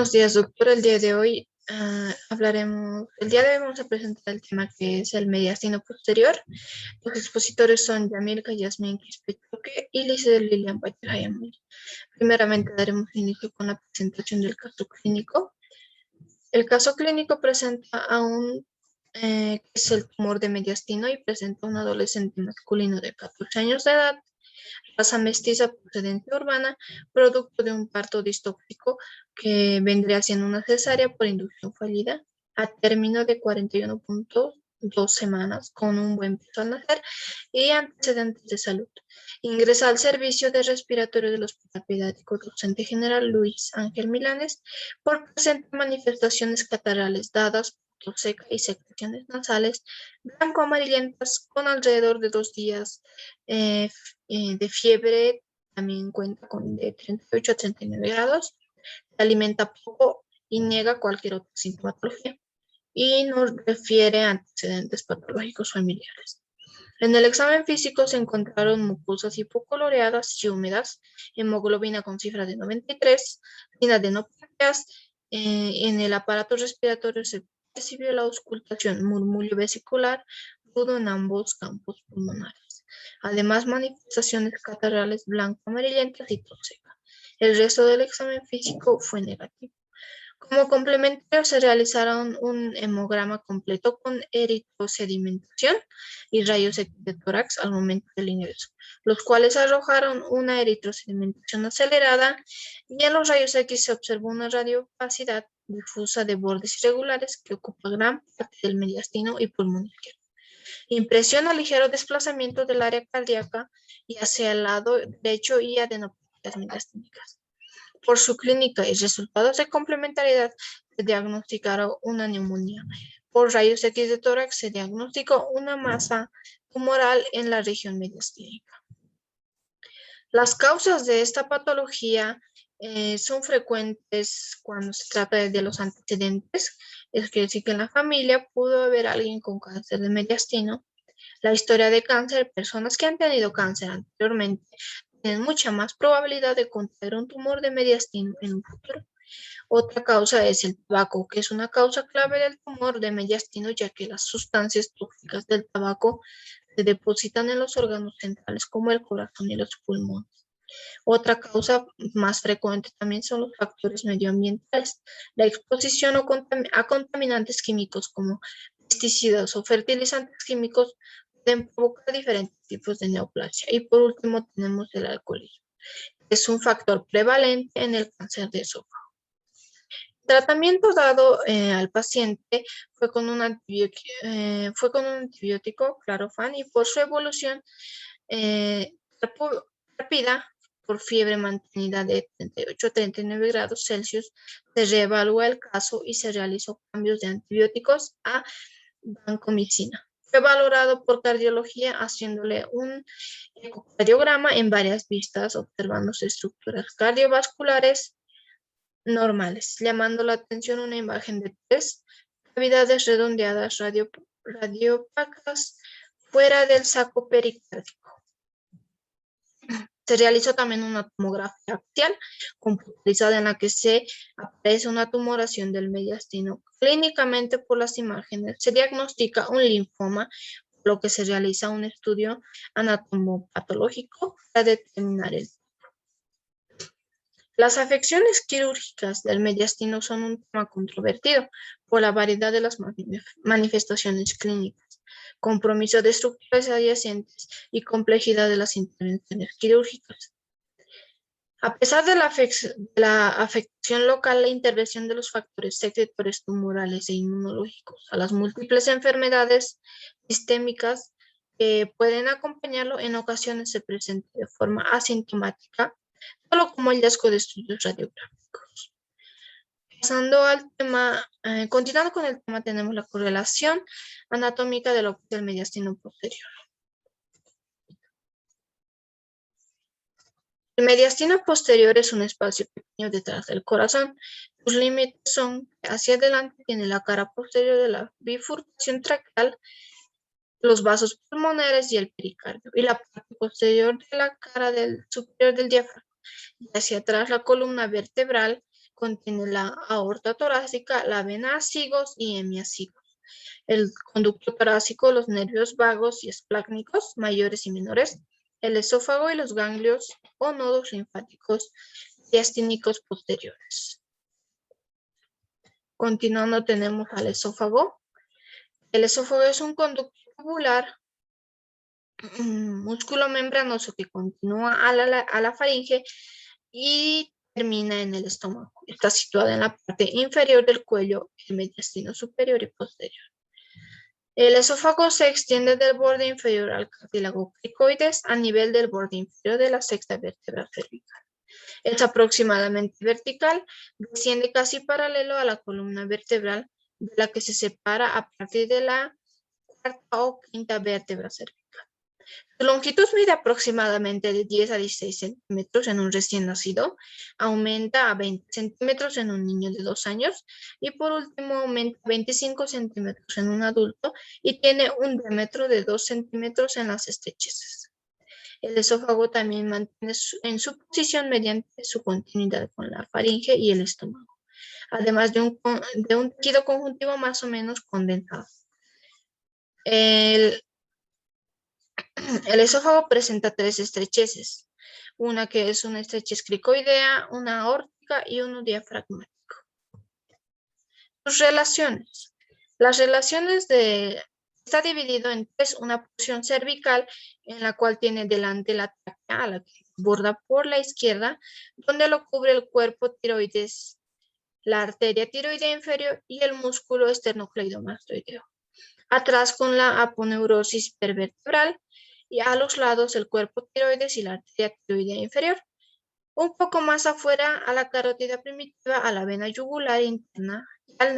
Buenos días, doctor. El día de hoy vamos a presentar el tema que es el mediastino posterior. Los expositores son Yamilka Yasmin Quispe-Choque y Lilian Pacher. Primeramente daremos inicio con la presentación del caso clínico. El caso clínico presenta que es el tumor de mediastino y presenta a un adolescente masculino de 14 años de edad, raza mestiza procedente urbana, producto de un parto distópico que vendría siendo una cesárea por inducción fallida a término de 41.2 semanas con un buen peso al nacer y antecedentes de salud. Ingresa al servicio de respiratorio del Hospital Pediátrico Docente General Luis Ángel Milanes por presentar manifestaciones catarrales dadas por tos seca y secreciones nasales blanco-amarillentas con alrededor de 2 días de fiebre. También cuenta con de 38 a 39 grados, se alimenta poco y niega cualquier otra sintomatología y nos refiere a antecedentes patológicos familiares. En el examen físico se encontraron mucosas hipocoloreadas y húmedas, hemoglobina con cifra de 93, sin adenopatías. En el aparato respiratorio se percibió la auscultación murmullo vesicular agudo en ambos campos pulmonares. Además, manifestaciones catarrales blanco-amarillentas y tos seca. El resto del examen físico fue negativo. Como complemento se realizaron un hemograma completo con eritrosedimentación y rayos X de tórax al momento del ingreso, los cuales arrojaron una eritrosedimentación acelerada y en los rayos X se observó una radiopacidad difusa de bordes irregulares que ocupa gran parte del mediastino y pulmón izquierdo. Impresión o ligero desplazamiento del área cardíaca y hacia el lado derecho y adenopatías mediastínicas. Por su clínica y resultados de complementariedad se diagnosticaron una neumonía. Por rayos X de tórax se diagnosticó una masa tumoral en la región mediastínica. Las causas de esta patología son frecuentes cuando se trata de los antecedentes. Es decir, que en la familia pudo haber alguien con cáncer de mediastino. La historia de cáncer, personas que han tenido cáncer anteriormente tienen mucha más probabilidad de contraer un tumor de mediastino en un futuro. Otra causa es el tabaco, que es una causa clave del tumor de mediastino, ya que las sustancias tóxicas del tabaco se depositan en los órganos centrales como el corazón y los pulmones. Otra causa más frecuente también son los factores medioambientales. La exposición a contaminantes químicos como pesticidas o fertilizantes químicos pueden provocar diferentes tipos de neoplasia. Y por último tenemos el alcoholismo. Es un factor prevalente en el cáncer de esófago. El tratamiento dado al paciente fue con un antibiótico, Clarofan, y por su evolución rápida, por fiebre mantenida de 38 a 39 grados Celsius, se reevalúa el caso y se realizó cambios de antibióticos a vancomicina. Fue valorado por cardiología haciéndole un ecocardiograma en varias vistas, observándose estructuras cardiovasculares normales, llamando la atención una imagen de 3 cavidades redondeadas radiopacas fuera del saco pericárdico. Se realizó también una tomografía axial computarizada en la que se aparece una tumoración del mediastino. Clínicamente, por las imágenes se diagnostica un linfoma, por lo que se realiza un estudio anatomopatológico para determinar el tipo. Las afecciones quirúrgicas del mediastino son un tema controvertido por la variedad de las manifestaciones clínicas, compromiso de estructuras adyacentes y complejidad de las intervenciones quirúrgicas. A pesar de la afección local, la intervención de los factores secretores tumorales e inmunológicos a las múltiples enfermedades sistémicas que pueden acompañarlo en ocasiones se presenta de forma asintomática, solo como hallazgo de estudios radiográficos. Pasando al tema, continuando con el tema, tenemos la correlación anatómica del mediastino posterior. El mediastino posterior es un espacio pequeño detrás del corazón. Sus límites son hacia adelante, tiene la cara posterior de la bifurcación traqueal, los vasos pulmonares y el pericardio, y la parte posterior de la cara superior del diafragma. Y hacia atrás la columna vertebral contiene la aorta torácica, la vena acigos y hemiacigos. El conducto torácico, los nervios vagos y esplácnicos, mayores y menores, el esófago y los ganglios o nodos linfáticos diastínicos posteriores. Continuando tenemos al esófago. El esófago es un conducto tubular, músculo membranoso que continúa a la faringe y termina en el estómago. Está situado en la parte inferior del cuello, el mediastino superior y posterior. El esófago se extiende del borde inferior al cartílago cricoides a nivel del borde inferior de la sexta vértebra cervical. Es aproximadamente vertical, desciende casi paralelo a la columna vertebral, de la que se separa a partir de la cuarta o quinta vértebra cervical. Su longitud mide aproximadamente de 10 a 16 centímetros en un recién nacido, aumenta a 20 centímetros en un niño de 2 años y por último aumenta a 25 centímetros en un adulto y tiene un diámetro de 2 centímetros en las estrecheces. El esófago también mantiene en su posición mediante su continuidad con la faringe y el estómago, además de un tejido conjuntivo más o menos condensado. El esófago presenta 3 estrecheces, una que es una estrechez cricoidea, una aórtica y uno diafragmático. Sus relaciones. Las relaciones está dividido en 3, una porción cervical en la cual tiene delante la tráquea, a la que borda por la izquierda, donde lo cubre el cuerpo tiroides, la arteria tiroidea inferior y el músculo esternocleidomastoideo. Atrás con la aponeurosis pervertebral y a los lados el cuerpo tiroides y la arteria tiroidea inferior. Un poco más afuera a la carótida primitiva, a la vena yugular interna y al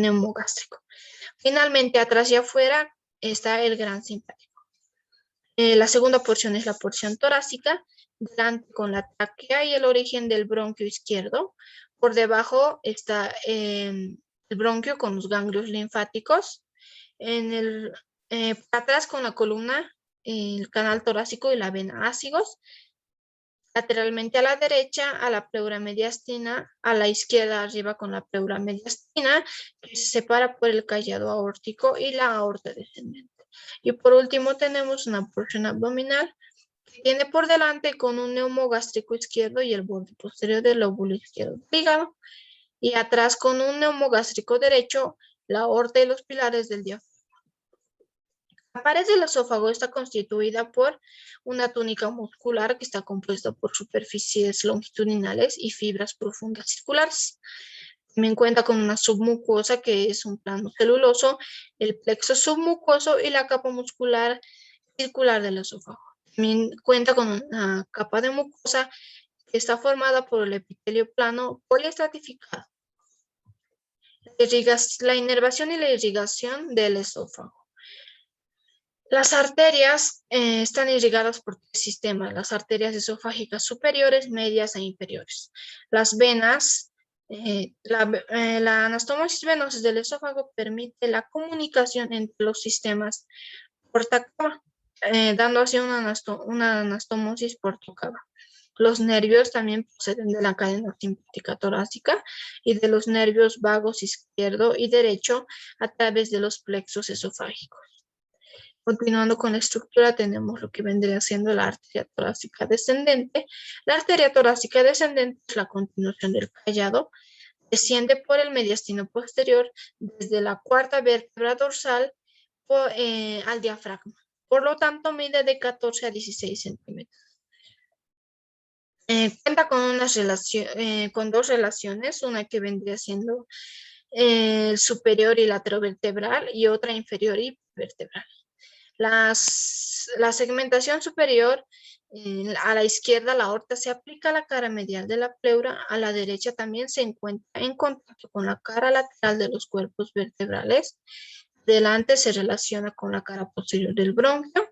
neumogástrico. Finalmente, atrás y afuera está el gran simpático. La segunda porción es la porción torácica, delante con la tráquea y el origen del bronquio izquierdo. Por debajo está el bronquio con los ganglios linfáticos. Atrás con la columna, el canal torácico y la vena acigos. Lateralmente a la derecha, a la pleura mediastina, a la izquierda arriba con la pleura mediastina, que se separa por el callado aórtico y la aorta descendente. Y por último tenemos una porción abdominal que tiene por delante con un neumogástrico izquierdo y el borde posterior del lóbulo izquierdo del hígado. Y atrás con un neumogástrico derecho, la aorta y los pilares del diafragma. La pared del esófago está constituida por una túnica muscular que está compuesta por superficies longitudinales y fibras profundas circulares. También cuenta con una submucosa que es un plano celuloso, el plexo submucoso y la capa muscular circular del esófago. También cuenta con una capa de mucosa que está formada por el epitelio plano poliestratificado. La inervación y la irrigación del esófago. Las arterias están irrigadas por 3 sistemas, las arterias esofágicas superiores, medias e inferiores. Las venas, la anastomosis venosa del esófago permite la comunicación entre los sistemas porta-cava, dando así una anastomosis porto-cava. Los nervios también proceden de la cadena simpática torácica y de los nervios vagos izquierdo y derecho a través de los plexos esofágicos. Continuando con la estructura, tenemos lo que vendría siendo la arteria torácica descendente. La arteria torácica descendente es la continuación del callado. Desciende por el mediastino posterior desde la cuarta vértebra dorsal al diafragma. Por lo tanto, mide de 14 a 16 centímetros. Cuenta con 2 relaciones, una que vendría siendo superior y laterovertebral y otra inferior y vertebral. La segmentación superior, a la izquierda la aorta se aplica a la cara medial de la pleura, a la derecha también se encuentra en contacto con la cara lateral de los cuerpos vertebrales, delante se relaciona con la cara posterior del bronquio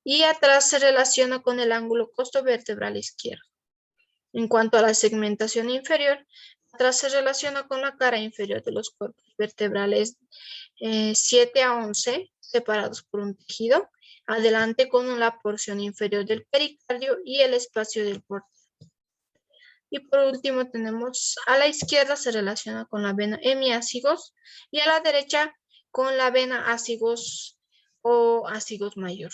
y atrás se relaciona con el ángulo costovertebral izquierdo. En cuanto a la segmentación inferior, atrás se relaciona con la cara inferior de los cuerpos vertebrales 7 a 11, separados por un tejido, adelante con la porción inferior del pericardio y el espacio del portal. Y por último tenemos a la izquierda se relaciona con la vena hemiácigos y a la derecha con la vena ácigos o ácigos mayor.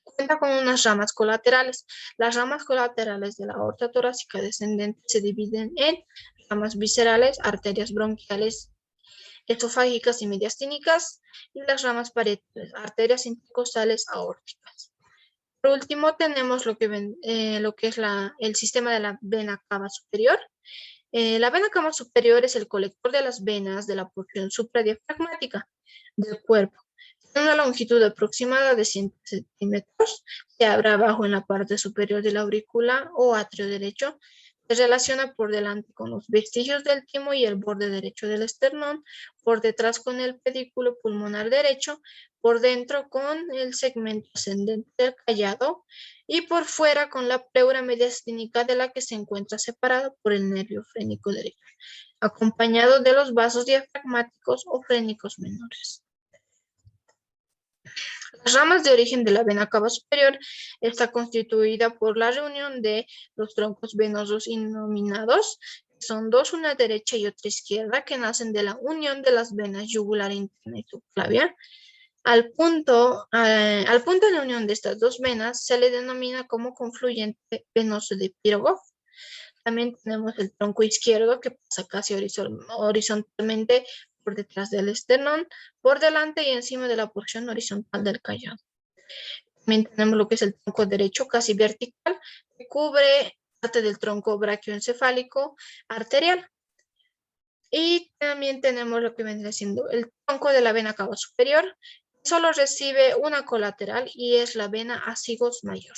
Cuenta con unas ramas colaterales. Las ramas colaterales de la aorta torácica descendente se dividen en ramas viscerales, arterias bronquiales, esofágicas y mediastínicas, y las ramas parietales, arterias intercostales aórticas. Por último, tenemos lo que es el sistema de la vena cava superior. La vena cava superior es el colector de las venas de la porción supradiafragmática del cuerpo. En una longitud aproximada de 100 centímetros, se abre abajo en la parte superior de la aurícula o atrio derecho. Se relaciona por delante con los vestigios del timo y el borde derecho del esternón, por detrás con el pedículo pulmonar derecho, por dentro con el segmento ascendente del callado y por fuera con la pleura mediastínica de la que se encuentra separada por el nervio frénico derecho, acompañado de los vasos diafragmáticos o frénicos menores. Las ramas de origen de la vena cava superior está constituida por la reunión de los troncos venosos innominados, que son dos, una derecha y otra izquierda, que nacen de la unión de las venas yugular interna y subclavia. Al punto de unión de estas dos venas se le denomina como confluyente venoso de Pirogov. También tenemos el tronco izquierdo que pasa casi horizontalmente por detrás del esternón, por delante y encima de la porción horizontal del callado. También tenemos lo que es el tronco derecho casi vertical, que cubre parte del tronco braquioencefálico arterial. Y también tenemos lo que vendría siendo el tronco de la vena cava superior, que solo recibe una colateral y es la vena ácigos mayor.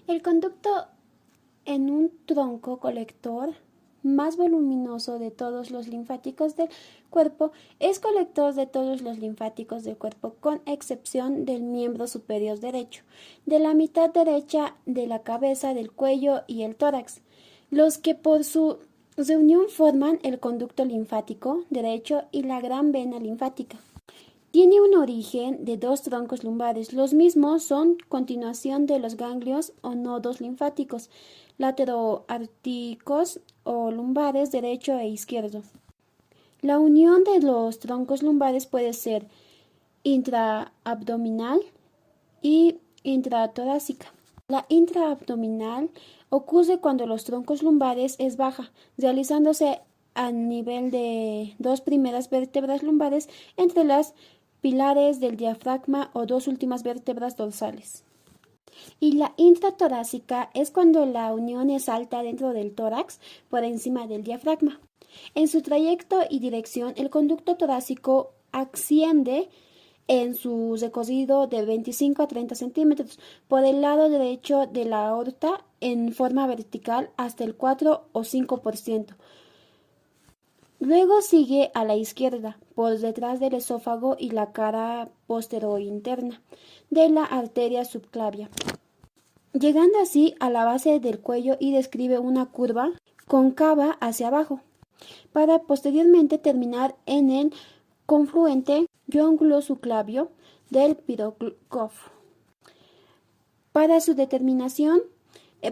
El conducto en un tronco colector más voluminoso de todos los linfáticos del cuerpo es colector de todos los linfáticos del cuerpo con excepción del miembro superior derecho, de la mitad derecha de la cabeza, del cuello y el tórax, los que por su reunión forman el conducto linfático derecho y la gran vena linfática. Tiene un origen de dos troncos lumbares. Los mismos son continuación de los ganglios o nodos linfáticos lateroárticos o lumbares derecho e izquierdo. La unión de los troncos lumbares puede ser intraabdominal y intratorácica. La intraabdominal ocurre cuando los troncos lumbares es baja, realizándose a nivel de dos primeras vértebras lumbares entre las pilares del diafragma o dos últimas vértebras dorsales. Y la intratorácica es cuando la unión es alta dentro del tórax por encima del diafragma. En su trayecto y dirección, el conducto torácico asciende en su recorrido de 25 a 30 centímetros por el lado derecho de la aorta en forma vertical hasta el 4 o 5%. Luego sigue a la izquierda, por detrás del esófago y la cara posterior-interna de la arteria subclavia, llegando así a la base del cuello y describe una curva cóncava hacia abajo, para posteriormente terminar en el confluente yongulo-subclavio del Pirogov. Para su determinación,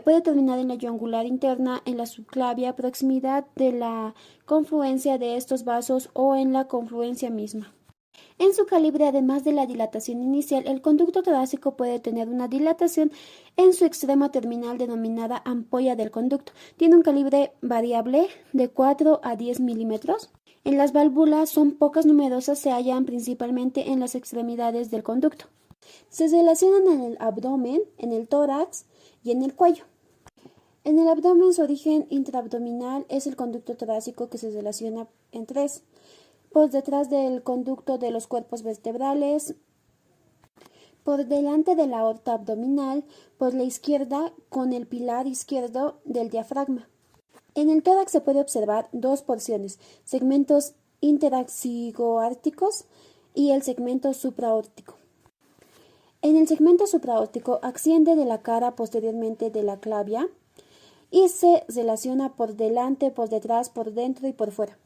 puede terminar en la yugular interna, en la subclavia, proximidad de la confluencia de estos vasos o en la confluencia misma. En su calibre, además de la dilatación inicial, el conducto torácico puede tener una dilatación en su extremo terminal denominada ampolla del conducto. Tiene un calibre variable de 4 a 10 milímetros. En las válvulas son pocas numerosas, se hallan principalmente en las extremidades del conducto. Se relacionan en el abdomen, en el tórax y en el cuello. En el abdomen, su origen intraabdominal es el conducto torácico que se relaciona en tres. Por detrás del conducto de los cuerpos vertebrales, por delante de la aorta abdominal, por la izquierda con el pilar izquierdo del diafragma. En el tórax se puede observar dos porciones, segmentos interaxigoárticos y el segmento supraórtico. En el segmento supraórtico asciende de la cara posteriormente de la clavia y se relaciona por delante, por detrás, por dentro y por fuera.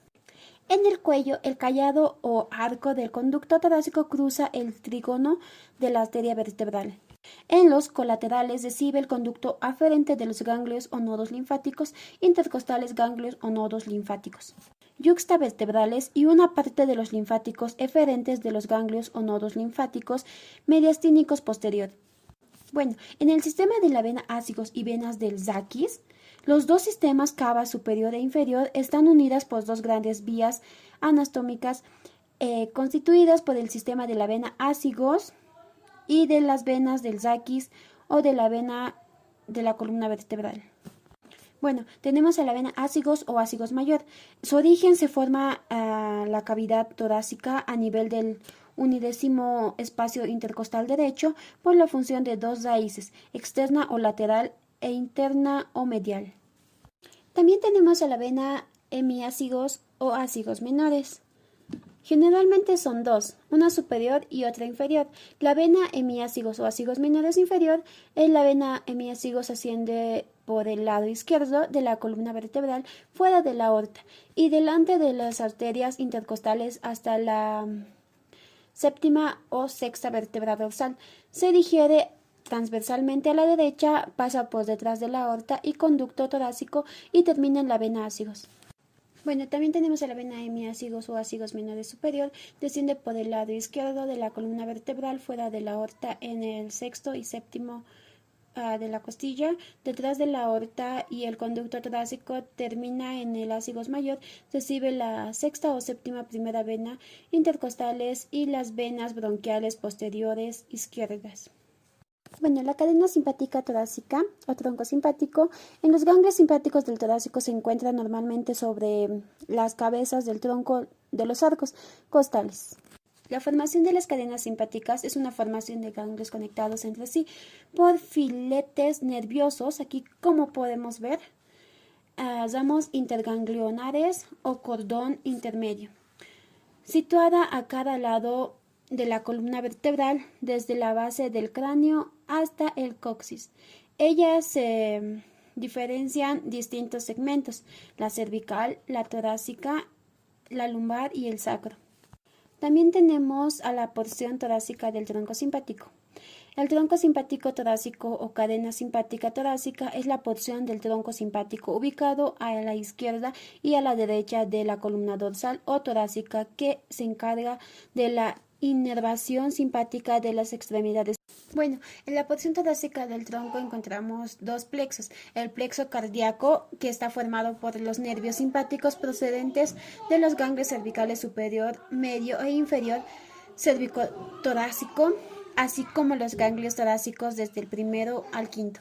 En el cuello, el callado o arco del conducto torácico cruza el trígono de la arteria vertebral. En los colaterales recibe el conducto aferente de los ganglios o nodos linfáticos, intercostales ganglios o nodos linfáticos, yuxtavertebrales y una parte de los linfáticos eferentes de los ganglios o nodos linfáticos mediastínicos posterior. Bueno, en el sistema de la vena ácigos y venas del Zaquis, los dos sistemas cava superior e inferior están unidas por dos grandes vías anastómicas constituidas por el sistema de la vena ácigos y de las venas del Zaquis o de la vena de la columna vertebral. Bueno, tenemos a la vena ácigos o ácigos mayor. Su origen se forma la cavidad torácica a nivel del unidécimo espacio intercostal derecho por la función de dos raíces, externa o lateral e interna o medial. También tenemos a la vena hemiácigos o ácigos menores. Generalmente son dos, una superior y otra inferior. La vena hemiácigos o ácigos menores inferior es la vena hemiácigos asciende por el lado izquierdo de la columna vertebral fuera de la aorta y delante de las arterias intercostales hasta la séptima o sexta vértebra dorsal. Se digiere transversalmente a la derecha, pasa por detrás de la aorta y conducto torácico y termina en la vena ácigos. Bueno, también tenemos a la vena hemiácigos o ácigos menores superior, desciende por el lado izquierdo de la columna vertebral fuera de la aorta en el sexto y séptimo de la costilla, detrás de la aorta y el conducto torácico termina en el ácigos mayor, recibe la sexta o séptima primera vena intercostales y las venas bronquiales posteriores izquierdas. Bueno, la cadena simpática torácica o tronco simpático. En los ganglios simpáticos del torácico se encuentra normalmente sobre las cabezas del tronco de los arcos costales. La formación de las cadenas simpáticas es una formación de ganglios conectados entre sí por filetes nerviosos, aquí como podemos ver, ramos interganglionares o cordón intermedio, situada a cada lado de la columna vertebral, desde la base del cráneo hasta el coxis. Ellas se diferencian distintos segmentos: la cervical, la torácica, la lumbar y el sacro. También tenemos a la porción torácica del tronco simpático. El tronco simpático torácico o cadena simpática torácica es la porción del tronco simpático ubicado a la izquierda y a la derecha de la columna dorsal o torácica que se encarga de la inervación simpática de las extremidades. Bueno, en la porción torácica del tronco encontramos dos plexos. El plexo cardíaco, que está formado por los nervios simpáticos procedentes de los ganglios cervicales superior, medio e inferior cervicotorácico, así como los ganglios torácicos desde el primero al quinto.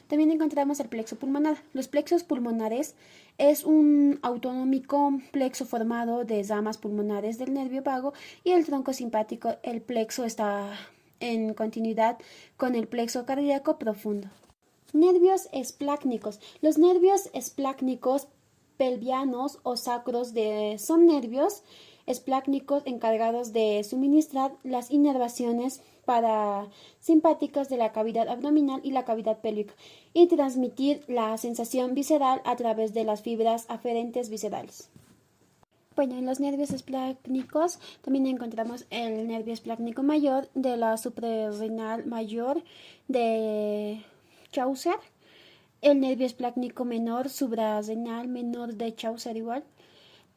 También encontramos el plexo pulmonar. Los plexos pulmonares es un autonómico plexo formado de ramas pulmonares del nervio vago y el tronco simpático. El plexo está en continuidad con el plexo cardíaco profundo. Nervios esplácnicos. Los nervios esplácnicos pelvianos o sacros son nervios esplácnicos encargados de suministrar las inervaciones parasimpáticas de la cavidad abdominal y la cavidad pélvica y transmitir la sensación visceral a través de las fibras aferentes viscerales. Bueno, en los nervios esplácnicos también encontramos el nervio esplácnico mayor de la suprarrenal mayor de Chaucer, el nervio esplácnico menor suprarrenal menor de Chaucer igual.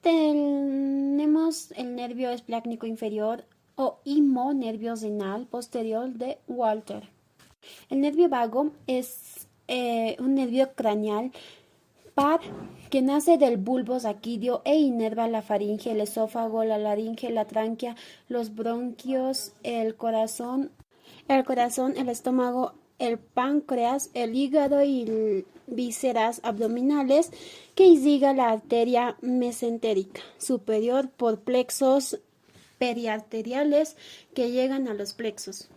Tenemos el nervio esplácnico inferior o IMO, nervio renal posterior de Walter. El nervio vago es un nervio craneal par que nace del bulbo raquídeo e inerva la faringe, el esófago, la laringe, la tráquea, los bronquios, el corazón, el estómago, el páncreas, el hígado y vísceras abdominales que irriga la arteria mesentérica superior por plexos periarteriales que llegan a los plexos.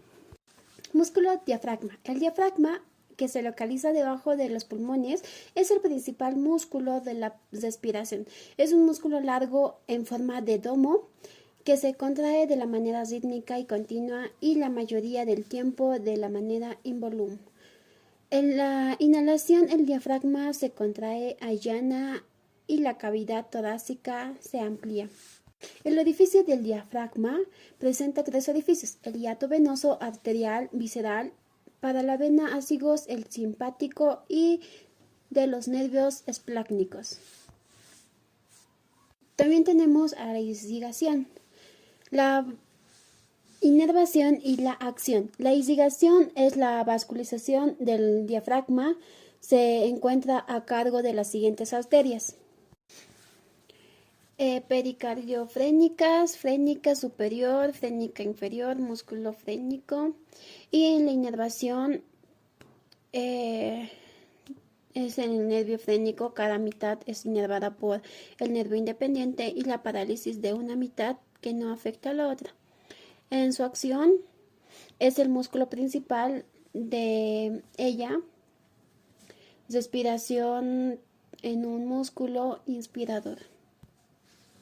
Músculo diafragma. El diafragma, que se localiza debajo de los pulmones, es el principal músculo de la respiración. Es un músculo largo en forma de domo que se contrae de la manera rítmica y continua y la mayoría del tiempo de la manera involum. En la inhalación el diafragma se contrae, allana y la cavidad torácica se amplía. El orificio del diafragma presenta 3 orificios: el hiato venoso, arterial, visceral, para la vena azygos, el simpático y de los nervios esplácnicos. También tenemos a la irrigación, la inervación y la acción. La irrigación es la vascularización del diafragma. Se encuentra a cargo de las siguientes arterias: pericardiofrénicas, frénica superior, frénica inferior, músculo frénico. Y en la inervación es el nervio frénico, cada mitad es inervada por el nervio independiente y la parálisis de una mitad que no afecta a la otra. En su acción es el músculo principal de ella. Respiración en un músculo inspirador.